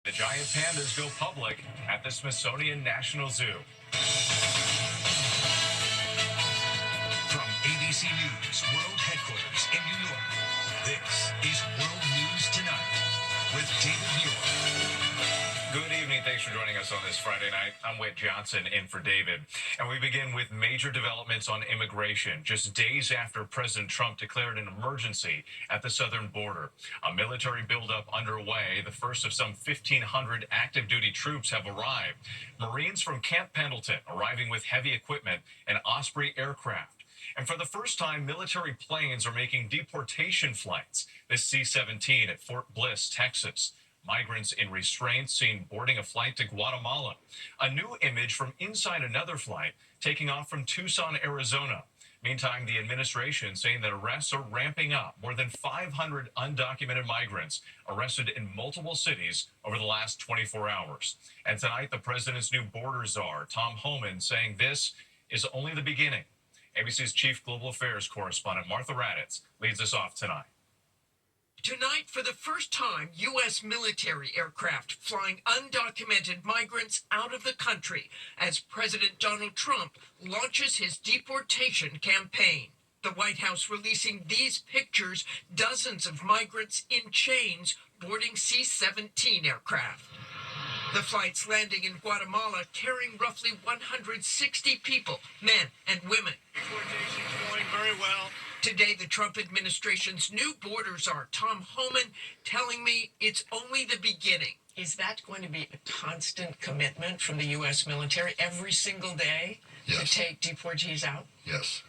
The giant pandas go public at the Smithsonian National Zoo. From ABC News World Headquarters in New York, this is World News Tonight with David Muir. Good evening. Thanks for joining us on this Friday night. I'm Whit Johnson in for David. And we begin with major developments on immigration just days after President Trump declared an emergency at the southern border. A military buildup underway. The first of some 1,500 active duty troops have arrived. Marines from Camp Pendleton arriving with heavy equipment and Osprey aircraft. And for the first time, military planes are making deportation flights. This C-17 at Fort Bliss, Texas. Migrants in restraint seen boarding a flight to Guatemala. A new image from inside another flight taking off from Tucson, Arizona. Meantime, the administration saying that arrests are ramping up. More than 500 undocumented migrants arrested in multiple cities over the last 24 hours. And tonight, the president's new border czar, Tom Homan, saying this is only the beginning. ABC's chief global affairs correspondent Martha Raddatz leads us off tonight. Tonight, for the first time, U.S. military aircraft flying undocumented migrants out of the country as President Donald Trump launches his deportation campaign. The White House releasing these pictures, dozens of migrants in chains boarding C-17 aircraft. The flights landing in Guatemala carrying roughly 160 people, men and women. Deportation going very well. Today, the Trump administration's new border czar, Tom Homan, telling me it's only the beginning. Is that going to be a constant commitment from the U.S. military every single day to take deportees out? Yes.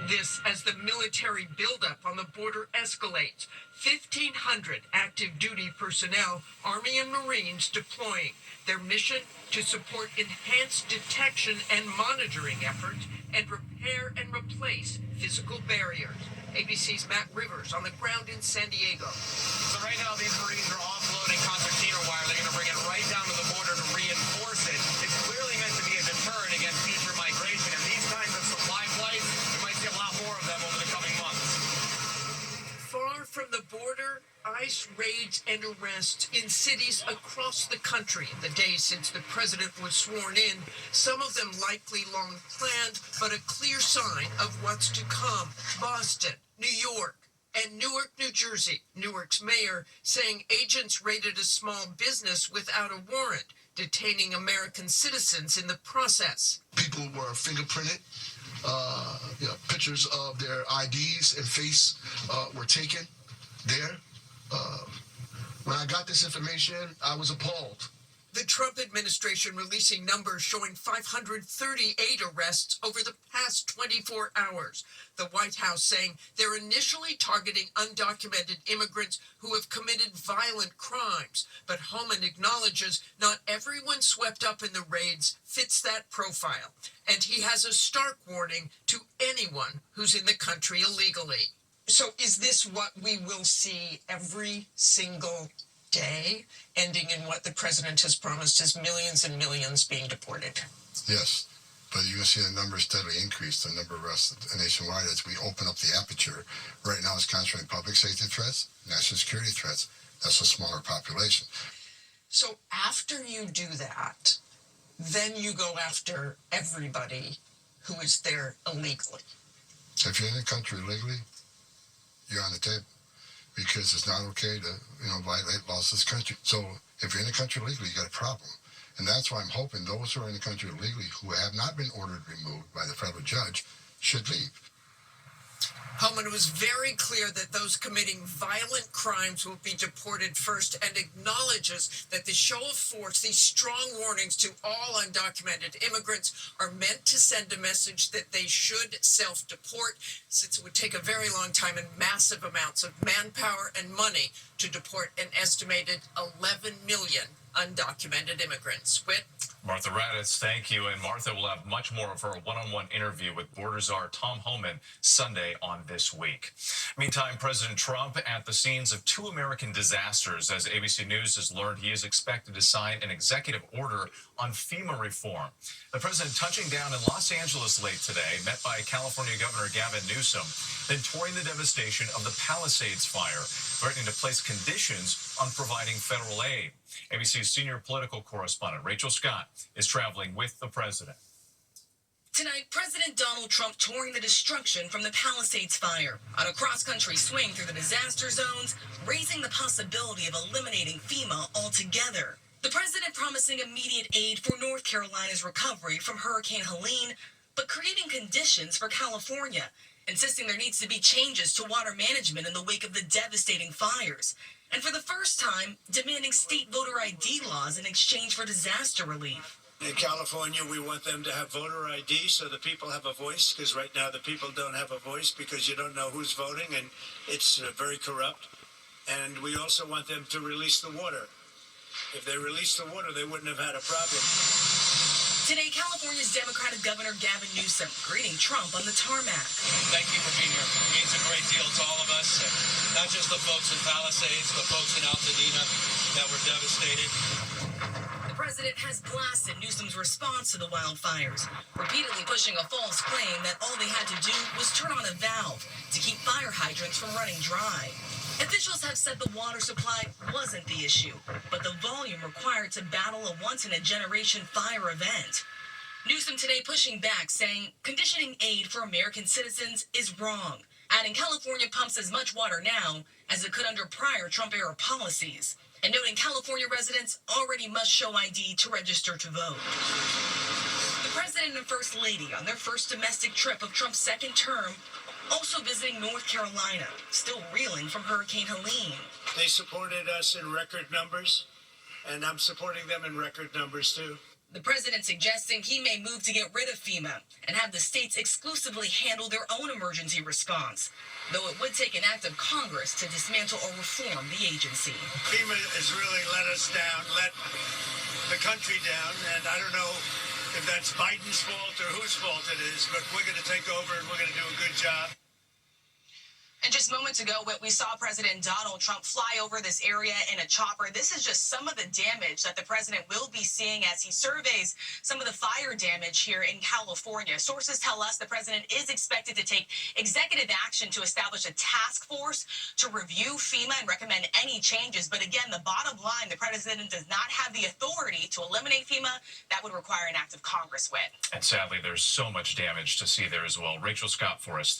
This as the military buildup on the border escalates. 1,500 active duty personnel, Army and Marines deploying. Their mission to support enhanced detection and monitoring efforts and repair and replace physical barriers. ABC's Matt Rivers on the ground in San Diego. So right now these Marines are offloading concertina wire. They're going to bring it right down to the border to reinforce it. It's clearly meant to be a deterrent against future migration. And these kinds of supply flights, we might see a lot more of them over the coming months. Far from the border, ICE raids and arrests in cities across the country in the days since the president was sworn in, some of them likely long planned, but a clear sign of what's to come. Boston, New York, and Newark, New Jersey. Newark's mayor saying agents raided a small business without a warrant, detaining American citizens in the process. People were fingerprinted. Pictures of their IDs and face were taken there. When I got this information, I was appalled. The Trump administration releasing numbers showing 538 arrests over the past 24 hours. The White House saying they're initially targeting undocumented immigrants who have committed violent crimes. But Homan acknowledges not everyone swept up in the raids fits that profile. And he has a stark warning to anyone who's in the country illegally. So is this what we will see every single day, ending in what the president has promised is millions and millions being deported? Yes, but you're going to see the numbers steadily increase, the number of arrests nationwide as we open up the aperture. Right now it's concentrating public safety threats, national security threats. That's a smaller population. So after you do that, then you go after everybody who is there illegally. If you're in the country illegally, you're on the table, because it's not okay to, violate laws of this country. So if you're in the country illegally, you got a problem. And that's why I'm hoping those who are in the country illegally who have not been ordered removed by the federal judge should leave. Homan was very clear that those committing violent crimes will be deported first and acknowledges that the show of force, these strong warnings to all undocumented immigrants, are meant to send a message that they should self-deport, since it would take a very long time and massive amounts of manpower and money to deport an estimated 11 million undocumented immigrants. Whit? Martha Raddatz, thank you. And Martha will have much more of her one-on-one interview with border czar Tom Homan Sunday on This Week. Meantime, President Trump at the scenes of two American disasters. As ABC News has learned, he is expected to sign an executive order on FEMA reform. The president touching down in Los Angeles late today, met by California Governor Gavin Newsom, then touring the devastation of the Palisades fire, threatening to place conditions on providing federal aid. ABC's senior political correspondent Rachel Scott is traveling with the president. Tonight, President Donald Trump touring the destruction from the Palisades fire on a cross-country swing through the disaster zones, raising the possibility of eliminating FEMA altogether. The president promising immediate aid for North Carolina's recovery from Hurricane Helene, but creating conditions for California, insisting there needs to be changes to water management in the wake of the devastating fires. And for the first time, demanding state voter ID laws in exchange for disaster relief. In California, we want them to have voter ID so the people have a voice, because right now the people don't have a voice because you don't know who's voting, and it's very corrupt. And we also want them to release the water. If they released the water, they wouldn't have had a problem. Today, California's Democratic Governor Gavin Newsom greeting Trump on the tarmac. Thank you for being here. It means a great deal to all of us, not just the folks in Palisades, but folks in Altadena that were devastated. The president has blasted Newsom's response to the wildfires, repeatedly pushing a false claim that all they had to do was turn on a valve to keep fire hydrants from running dry. Officials have said the water supply wasn't the issue, but the volume required to battle a once-in-a-generation fire event. Newsom today pushing back, saying conditioning aid for American citizens is wrong, adding California pumps as much water now as it could under prior Trump-era policies, and noting California residents already must show ID to register to vote. The president and first lady on their first domestic trip of Trump's second term, also visiting North Carolina, still reeling from Hurricane Helene. They supported us in record numbers, and I'm supporting them in record numbers too. The president suggesting he may move to get rid of FEMA and have the states exclusively handle their own emergency response, though it would take an act of Congress to dismantle or reform the agency. FEMA has really let us down, let the country down, and I don't know if that's Biden's fault or whose fault it is, but we're going to take over and we're going to do a good job. And just moments ago, we saw President Donald Trump fly over this area in a chopper. This is just some of the damage that the president will be seeing as he surveys some of the fire damage here in California. Sources tell us the president is expected to take executive action to establish a task force to review FEMA and recommend any changes. But again, the bottom line, the president does not have the authority to eliminate FEMA. That would require an act of Congress with. And sadly, there's so much damage to see there as well. Rachel Scott for us.